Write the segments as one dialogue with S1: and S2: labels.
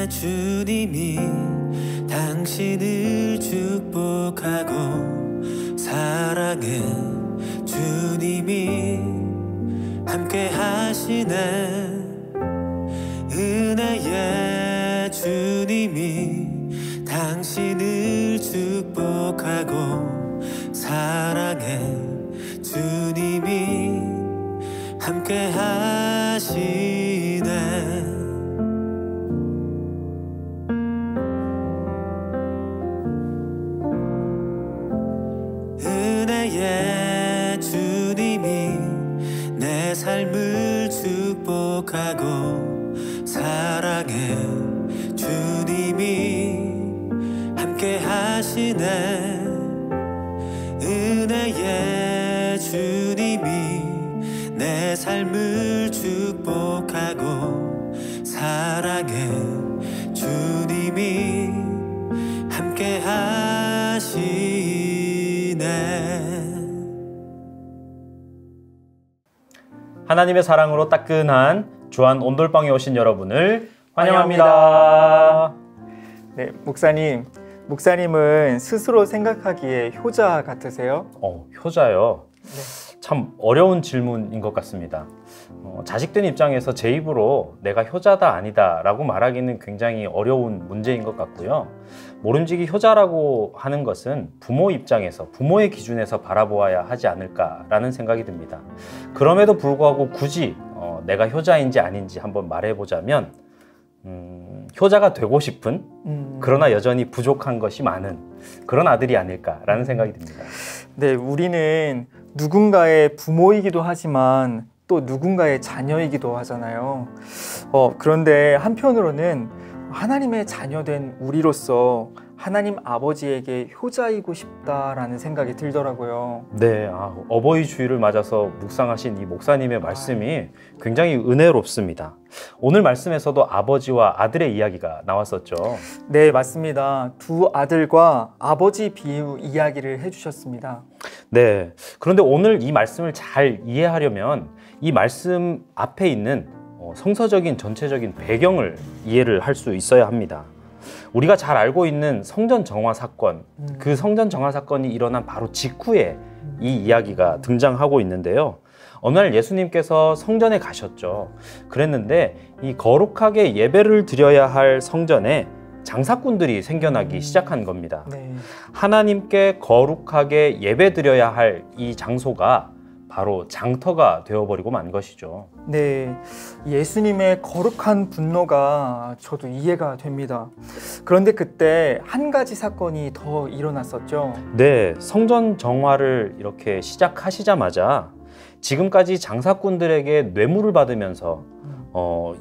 S1: 주님이 당신을 축복하고 사랑해 주님이 함께 하시네 은혜의 주님이 당신을 축복하고 사랑해 주님이 함께 하시네 은혜의 주님이 내 삶을 축복하고 사랑해 주님이 함께 하시네 은혜의 주님이 내 삶을 축복하고 사랑해 주님이 함께 하시네
S2: 하나님의 사랑으로 따끈한 주한 온돌방에 오신 여러분을 환영합니다.
S3: 네, 목사님은 스스로 생각하기에 효자 같으세요?
S2: 효자요?
S3: 네.
S2: 참 어려운 질문인 것 같습니다. 자식된 입장에서 제 입으로 내가 효자다 아니다 라고 말하기는 굉장히 어려운 문제인 것 같고요. 모름지기 효자라고 하는 것은 부모 입장에서 부모의 기준에서 바라보아야 하지 않을까라는 생각이 듭니다. 그럼에도 불구하고 굳이 내가 효자인지 아닌지 한번 말해보자면 효자가 되고 싶은 그러나 여전히 부족한 것이 많은 그런 아들이 아닐까라는 생각이 듭니다.
S3: 네, 우리는 누군가의 부모이기도 하지만 또 누군가의 자녀이기도 하잖아요. 그런데 한편으로는 하나님의 자녀된 우리로서 하나님 아버지에게 효자이고 싶다라는 생각이 들더라고요.
S2: 네, 어버이 주일을 맞아서 묵상하신 이 목사님의 말씀이 굉장히 은혜롭습니다. 오늘 말씀에서도 아버지와 아들의 이야기가 나왔었죠.
S3: 네, 맞습니다. 두 아들과 아버지 비유 이야기를 해주셨습니다.
S2: 네, 그런데 오늘 이 말씀을 잘 이해하려면 이 말씀 앞에 있는 성서적인 전체적인 배경을 이해를 할 수 있어야 합니다. 우리가 잘 알고 있는 성전 정화 사건, 그 성전 정화 사건이 일어난 바로 직후에 이 이야기가 등장하고 있는데요. 어느 날 예수님께서 성전에 가셨죠. 그랬는데 이 거룩하게 예배를 드려야 할 성전에 장사꾼들이 생겨나기 시작한 겁니다.
S3: 네.
S2: 하나님께 거룩하게 예배 드려야 할 이 장소가 바로 장터가 되어버리고 만 것이죠.
S3: 네, 예수님의 거룩한 분노가 저도 이해가 됩니다. 그런데 그때 한 가지 사건이 더 일어났었죠.
S2: 네, 성전 정화를 이렇게 시작하시자마자 지금까지 장사꾼들에게 뇌물을 받으면서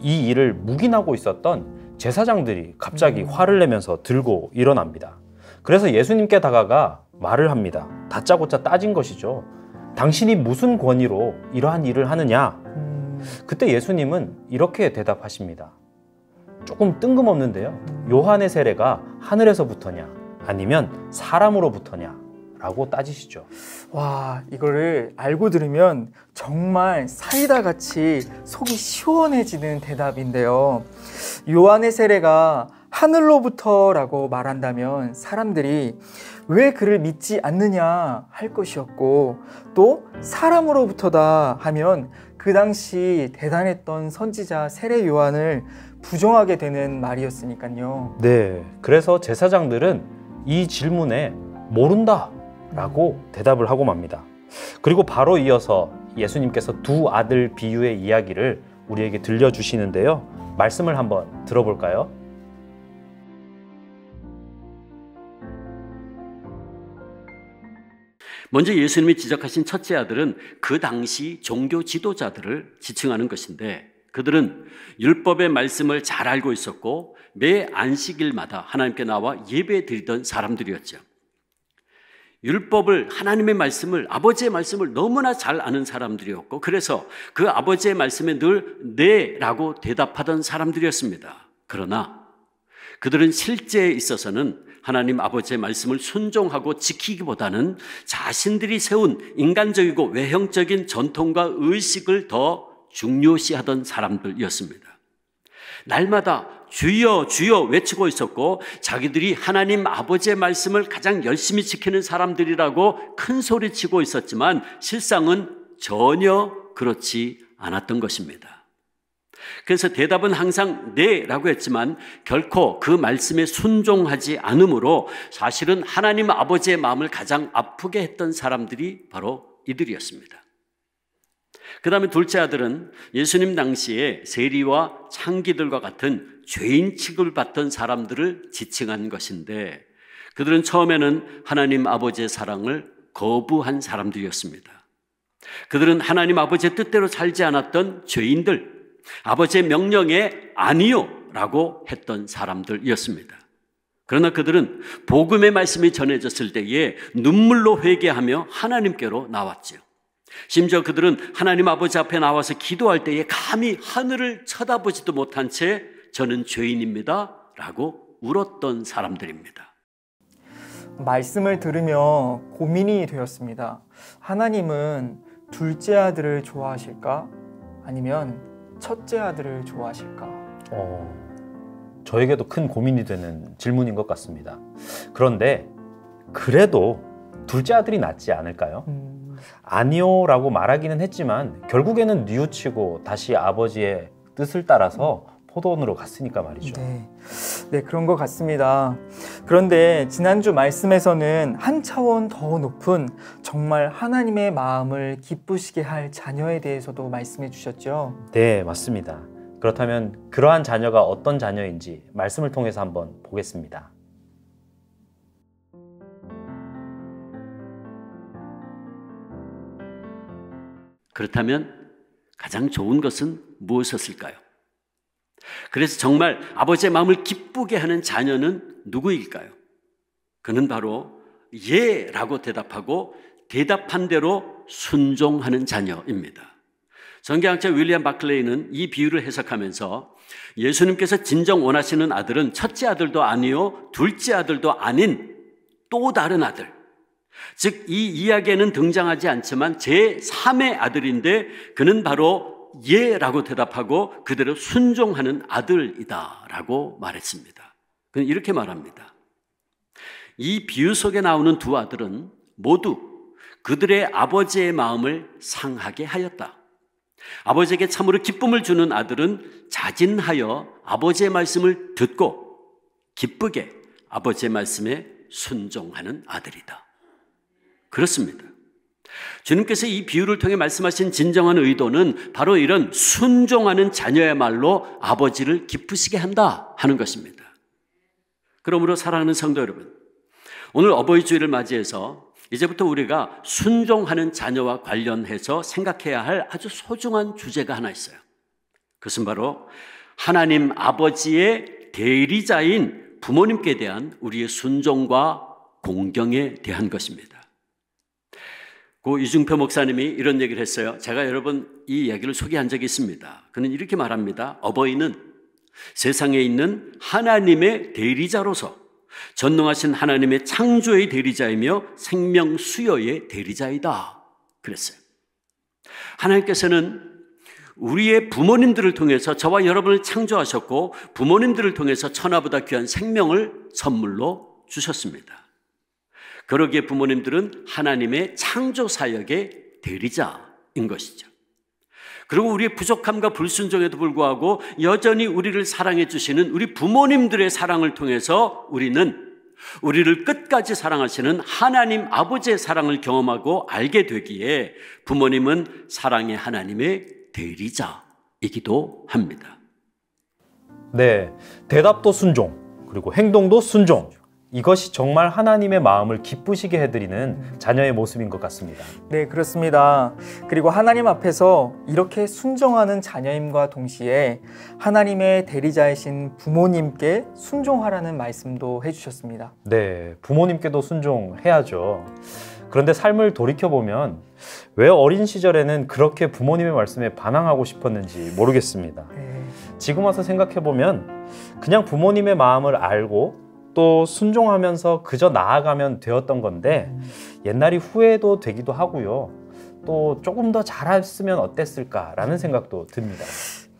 S2: 이 일을 묵인하고 있었던 제사장들이 갑자기 화를 내면서 들고 일어납니다. 그래서 예수님께 다가가 말을 합니다. 다짜고짜 따진 것이죠. 당신이 무슨 권위로 이러한 일을 하느냐? 그때 예수님은 이렇게 대답하십니다. 조금 뜬금없는데요. 요한의 세례가 하늘에서부터냐 아니면 사람으로부터냐 라고 따지시죠.
S3: 와, 이거를 알고 들으면 정말 사이다 같이 속이 시원해지는 대답인데요. 요한의 세례가 하늘로부터라고 말한다면 사람들이 왜 그를 믿지 않느냐 할 것이었고, 또 사람으로부터다 하면 그 당시 대단했던 선지자 세례 요한을 부정하게 되는 말이었으니까요.
S2: 네, 그래서 제사장들은 이 질문에 모른다 라고 대답을 하고 맙니다. 그리고 바로 이어서 예수님께서 두 아들 비유의 이야기를 우리에게 들려주시는데요. 말씀을 한번 들어볼까요?
S4: 먼저 예수님이 지적하신 첫째 아들은 그 당시 종교 지도자들을 지칭하는 것인데, 그들은 율법의 말씀을 잘 알고 있었고 매 안식일마다 하나님께 나와 예배 드리던 사람들이었죠. 율법을, 하나님의 말씀을, 아버지의 말씀을 너무나 잘 아는 사람들이었고, 그래서 그 아버지의 말씀에 늘 네라고 대답하던 사람들이었습니다. 그러나 그들은 실제에 있어서는 하나님 아버지의 말씀을 순종하고 지키기보다는 자신들이 세운 인간적이고 외형적인 전통과 의식을 더 중요시하던 사람들이었습니다. 날마다 주여 주여 외치고 있었고 자기들이 하나님 아버지의 말씀을 가장 열심히 지키는 사람들이라고 큰 소리치고 있었지만 실상은 전혀 그렇지 않았던 것입니다. 그래서 대답은 항상 네라고 했지만 결코 그 말씀에 순종하지 않으므로 사실은 하나님 아버지의 마음을 가장 아프게 했던 사람들이 바로 이들이었습니다. 그 다음에 둘째 아들은 예수님 당시에 세리와 창기들과 같은 죄인 취급을 받던 사람들을 지칭한 것인데 그들은 처음에는 하나님 아버지의 사랑을 거부한 사람들이었습니다. 그들은 하나님 아버지의 뜻대로 살지 않았던 죄인들, 아버지의 명령에 아니요 라고 했던 사람들이었습니다. 그러나 그들은 복음의 말씀이 전해졌을 때에 눈물로 회개하며 하나님께로 나왔죠. 심지어 그들은 하나님 아버지 앞에 나와서 기도할 때에 감히 하늘을 쳐다보지도 못한 채 저는 죄인입니다 라고 울었던 사람들입니다.
S3: 말씀을 들으며 고민이 되었습니다. 하나님은 둘째 아들을 좋아하실까? 아니면 첫째 아들을 좋아하실까?
S2: 저에게도 큰 고민이 되는 질문인 것 같습니다. 그런데 그래도 둘째 아들이 낫지 않을까요? 아니요 라고 말하기는 했지만 결국에는 뉘우치고 다시 아버지의 뜻을 따라서 포도원으로 갔으니까 말이죠.
S3: 네, 그런 것 같습니다. 그런데 지난주 말씀에서는 한 차원 더 높은 정말 하나님의 마음을 기쁘시게 할 자녀에 대해서도 말씀해 주셨죠?
S2: 네, 맞습니다. 그렇다면 그러한 자녀가 어떤 자녀인지 말씀을 통해서 한번 보겠습니다.
S4: 그렇다면 가장 좋은 것은 무엇이었을까요? 그래서 정말 아버지의 마음을 기쁘게 하는 자녀는 누구일까요? 그는 바로 예라고 대답하고 대답한 대로 순종하는 자녀입니다. 성경학자 윌리엄 바클레이는 이 비유를 해석하면서 예수님께서 진정 원하시는 아들은 첫째 아들도 아니요 둘째 아들도 아닌 또 다른 아들, 즉 이 이야기에는 등장하지 않지만 제3의 아들인데 그는 바로 예라고 대답하고 그대로 순종하는 아들이다 라고 말했습니다. 그는 이렇게 말합니다. 이 비유 속에 나오는 두 아들은 모두 그들의 아버지의 마음을 상하게 하였다. 아버지에게 참으로 기쁨을 주는 아들은 자진하여 아버지의 말씀을 듣고 기쁘게 아버지의 말씀에 순종하는 아들이다. 그렇습니다. 주님께서 이 비유를 통해 말씀하신 진정한 의도는 바로 이런 순종하는 자녀야말로 아버지를 기쁘시게 한다 하는 것입니다. 그러므로 사랑하는 성도 여러분, 오늘 어버이 주일을 맞이해서 이제부터 우리가 순종하는 자녀와 관련해서 생각해야 할 아주 소중한 주제가 하나 있어요. 그것은 바로 하나님 아버지의 대리자인 부모님께 대한 우리의 순종과 공경에 대한 것입니다. 고 이중표 목사님이 이런 얘기를 했어요. 제가 여러분 이 얘기를 소개한 적이 있습니다. 그는 이렇게 말합니다. 어버이는 세상에 있는 하나님의 대리자로서 전능하신 하나님의 창조의 대리자이며 생명 수여의 대리자이다 그랬어요. 하나님께서는 우리의 부모님들을 통해서 저와 여러분을 창조하셨고 부모님들을 통해서 천하보다 귀한 생명을 선물로 주셨습니다. 그러기에 부모님들은 하나님의 창조 사역의 대리자인 것이죠. 그리고 우리의 부족함과 불순종에도 불구하고 여전히 우리를 사랑해 주시는 우리 부모님들의 사랑을 통해서 우리는 우리를 끝까지 사랑하시는 하나님 아버지의 사랑을 경험하고 알게 되기에 부모님은 사랑의 하나님의 대리자이기도 합니다.
S2: 네, 대답도 순종, 그리고 행동도 순종. 이것이 정말 하나님의 마음을 기쁘시게 해드리는 자녀의 모습인 것 같습니다.
S3: 네, 그렇습니다. 그리고 하나님 앞에서 이렇게 순종하는 자녀임과 동시에 하나님의 대리자이신 부모님께 순종하라는 말씀도 해주셨습니다.
S2: 네, 부모님께도 순종해야죠. 그런데 삶을 돌이켜보면 왜 어린 시절에는 그렇게 부모님의 말씀에 반항하고 싶었는지 모르겠습니다. 지금 와서 생각해보면 그냥 부모님의 마음을 알고 또 순종하면서 그저 나아가면 되었던 건데 옛날이 후회도 되기도 하고요. 또 조금 더 잘했으면 어땠을까라는 생각도 듭니다.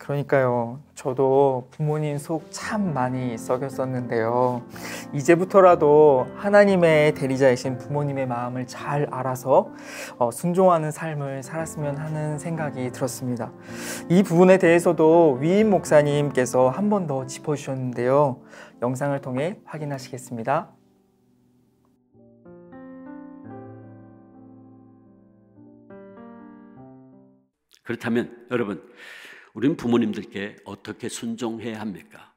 S3: 그러니까요. 저도 부모님 속 참 많이 썩였었는데요. 이제부터라도 하나님의 대리자이신 부모님의 마음을 잘 알아서 순종하는 삶을 살았으면 하는 생각이 들었습니다. 이 부분에 대해서도 위임 목사님께서 한 번 더 짚어주셨는데요. 영상을 통해 확인하시겠습니다.
S4: 그렇다면 여러분, 우리는 부모님들께 어떻게 순종해야 합니까?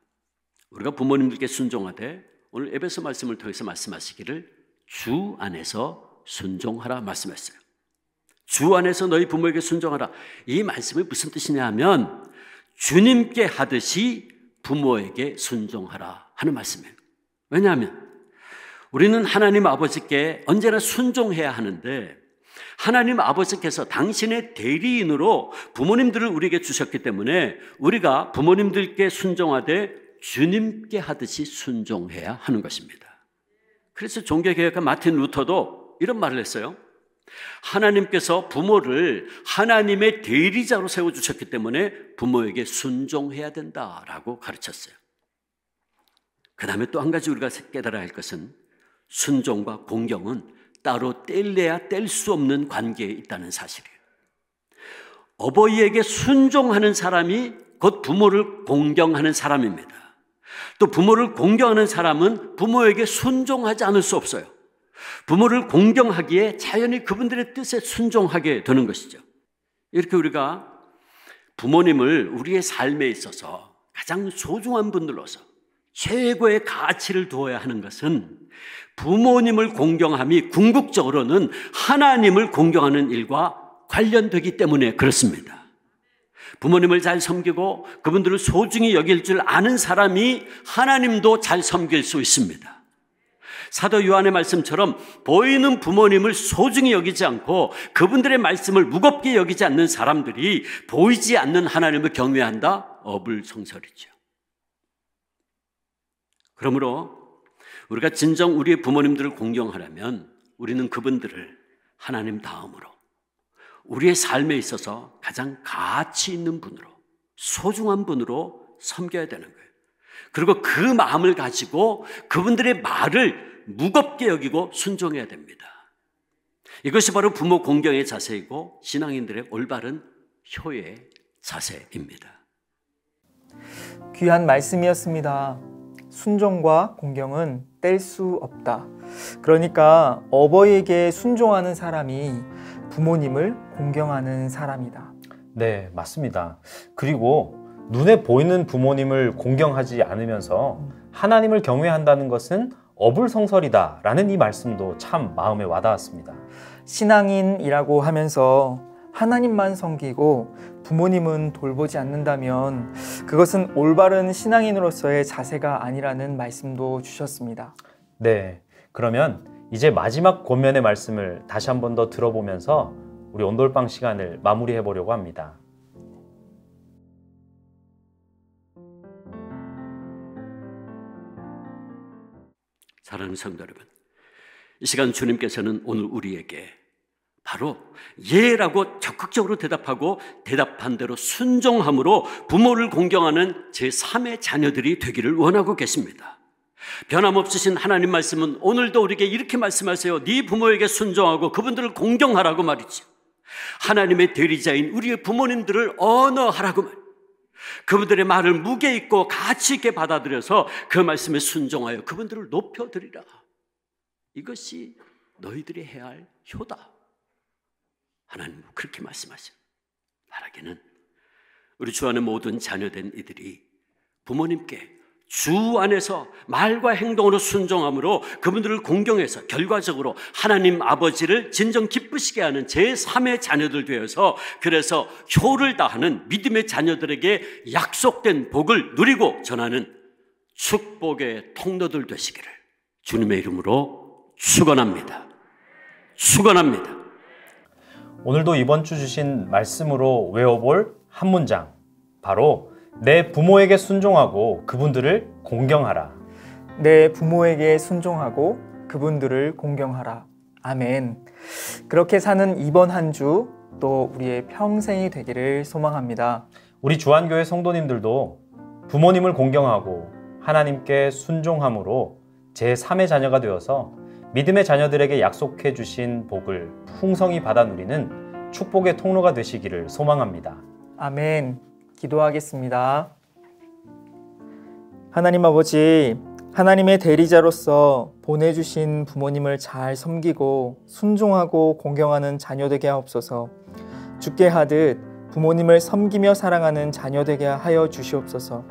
S4: 우리가 부모님들께 순종하되 오늘 에베소 말씀을 통해서 말씀하시기를 주 안에서 순종하라 말씀했어요. 주 안에서 너희 부모에게 순종하라. 이 말씀이 무슨 뜻이냐 하면 주님께 하듯이 부모에게 순종하라 하는 말씀이에요. 왜냐하면 우리는 하나님 아버지께 언제나 순종해야 하는데 하나님 아버지께서 당신의 대리인으로 부모님들을 우리에게 주셨기 때문에 우리가 부모님들께 순종하되 주님께 하듯이 순종해야 하는 것입니다. 그래서 종교개혁가 마틴 루터도 이런 말을 했어요. 하나님께서 부모를 하나님의 대리자로 세워주셨기 때문에 부모에게 순종해야 된다라고 가르쳤어요. 그 다음에 또 한 가지 우리가 깨달아야 할 것은 순종과 공경은 따로 뗄래야 뗄 수 없는 관계에 있다는 사실이에요. 어버이에게 순종하는 사람이 곧 부모를 공경하는 사람입니다. 또 부모를 공경하는 사람은 부모에게 순종하지 않을 수 없어요. 부모를 공경하기에 자연히 그분들의 뜻에 순종하게 되는 것이죠. 이렇게 우리가 부모님을 우리의 삶에 있어서 가장 소중한 분들로서 최고의 가치를 두어야 하는 것은 부모님을 공경함이 궁극적으로는 하나님을 공경하는 일과 관련되기 때문에 그렇습니다. 부모님을 잘 섬기고 그분들을 소중히 여길 줄 아는 사람이 하나님도 잘 섬길 수 있습니다. 사도 요한의 말씀처럼 보이는 부모님을 소중히 여기지 않고 그분들의 말씀을 무겁게 여기지 않는 사람들이 보이지 않는 하나님을 경외한다? 어불성설이죠. 그러므로 우리가 진정 우리의 부모님들을 공경하려면 우리는 그분들을 하나님 다음으로 우리의 삶에 있어서 가장 가치 있는 분으로 소중한 분으로 섬겨야 되는 거예요. 그리고 그 마음을 가지고 그분들의 말을 무겁게 여기고 순종해야 됩니다. 이것이 바로 부모 공경의 자세이고 신앙인들의 올바른 효의 자세입니다.
S3: 귀한 말씀이었습니다. 순종과 공경은 뗄 수 없다. 그러니까 어버이에게 순종하는 사람이 부모님을 공경하는 사람이다.
S2: 네, 맞습니다. 그리고 눈에 보이는 부모님을 공경하지 않으면서 하나님을 경외한다는 것은 어불성설이다라는 이 말씀도 참 마음에 와닿았습니다.
S3: 신앙인이라고 하면서 하나님만 섬기고 부모님은 돌보지 않는다면 그것은 올바른 신앙인으로서의 자세가 아니라는 말씀도 주셨습니다.
S2: 네, 그러면 이제 마지막 권면의 말씀을 다시 한 번 더 들어보면서 우리 온돌방 시간을 마무리해 보려고 합니다.
S4: 사랑하는 성도 여러분, 이 시간 주님께서는 오늘 우리에게 바로 예라고 적극적으로 대답하고 대답한 대로 순종함으로 부모를 공경하는 제3의 자녀들이 되기를 원하고 계십니다. 변함없으신 하나님 말씀은 오늘도 우리에게 이렇게 말씀하세요. 네 부모에게 순종하고 그분들을 공경하라고 말이죠. 하나님의 대리자인 우리의 부모님들을 언어하라고 말이죠. 그분들의 말을 무게 있고 가치 있게 받아들여서 그 말씀에 순종하여 그분들을 높여드리라. 이것이 너희들이 해야 할 효다. 하나님은 그렇게 말씀하셔요. 바라기는 우리 주 안에 모든 자녀된 이들이 부모님께 주 안에서 말과 행동으로 순종함으로 그분들을 공경해서 결과적으로 하나님 아버지를 진정 기쁘시게 하는 제3의 자녀들 되어서 그래서 효를 다하는 믿음의 자녀들에게 약속된 복을 누리고 전하는 축복의 통로들 되시기를 주님의 이름으로 축원합니다. 축원합니다.
S2: 오늘도 이번 주 주신 말씀으로 외워볼 한 문장, 바로 내 부모에게 순종하고 그분들을 공경하라.
S3: 내 부모에게 순종하고 그분들을 공경하라. 아멘. 그렇게 사는 이번 한 주 또 우리의 평생이 되기를 소망합니다.
S2: 우리 주한교회 성도님들도 부모님을 공경하고 하나님께 순종함으로 제3의 자녀가 되어서 믿음의 자녀들에게 약속해 주신 복을 풍성히 받아 누리는 축복의 통로가 되시기를 소망합니다.
S3: 아멘. 기도하겠습니다. 하나님 아버지, 하나님의 대리자로서 보내주신 부모님을 잘 섬기고 순종하고 공경하는 자녀 되게 하옵소서. 주께 하듯 부모님을 섬기며 사랑하는 자녀 되게 하여 주시옵소서.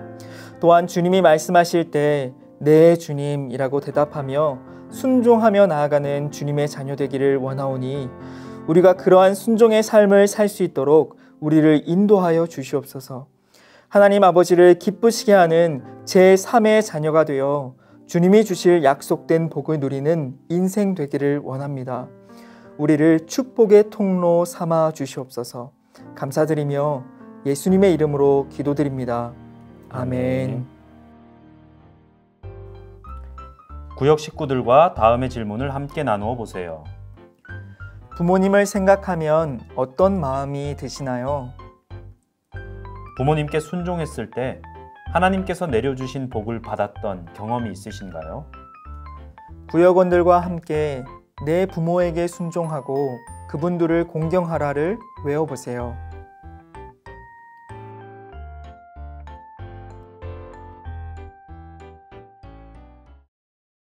S3: 또한 주님이 말씀하실 때 네 주님이라고 대답하며 순종하며 나아가는 주님의 자녀 되기를 원하오니 우리가 그러한 순종의 삶을 살 수 있도록 우리를 인도하여 주시옵소서. 하나님 아버지를 기쁘시게 하는 제3의 자녀가 되어 주님이 주실 약속된 복을 누리는 인생 되기를 원합니다. 우리를 축복의 통로 삼아 주시옵소서. 감사드리며 예수님의 이름으로 기도드립니다. 아멘.
S2: 구역 식구들과 다음의 질문을 함께 나누어 보세요.
S3: 부모님을 생각하면 어떤 마음이 드시나요?
S2: 부모님께 순종했을 때 하나님께서 내려주신 복을 받았던 경험이 있으신가요?
S3: 구역원들과 함께 내 부모에게 순종하고 그분들을 공경하라를 외워보세요.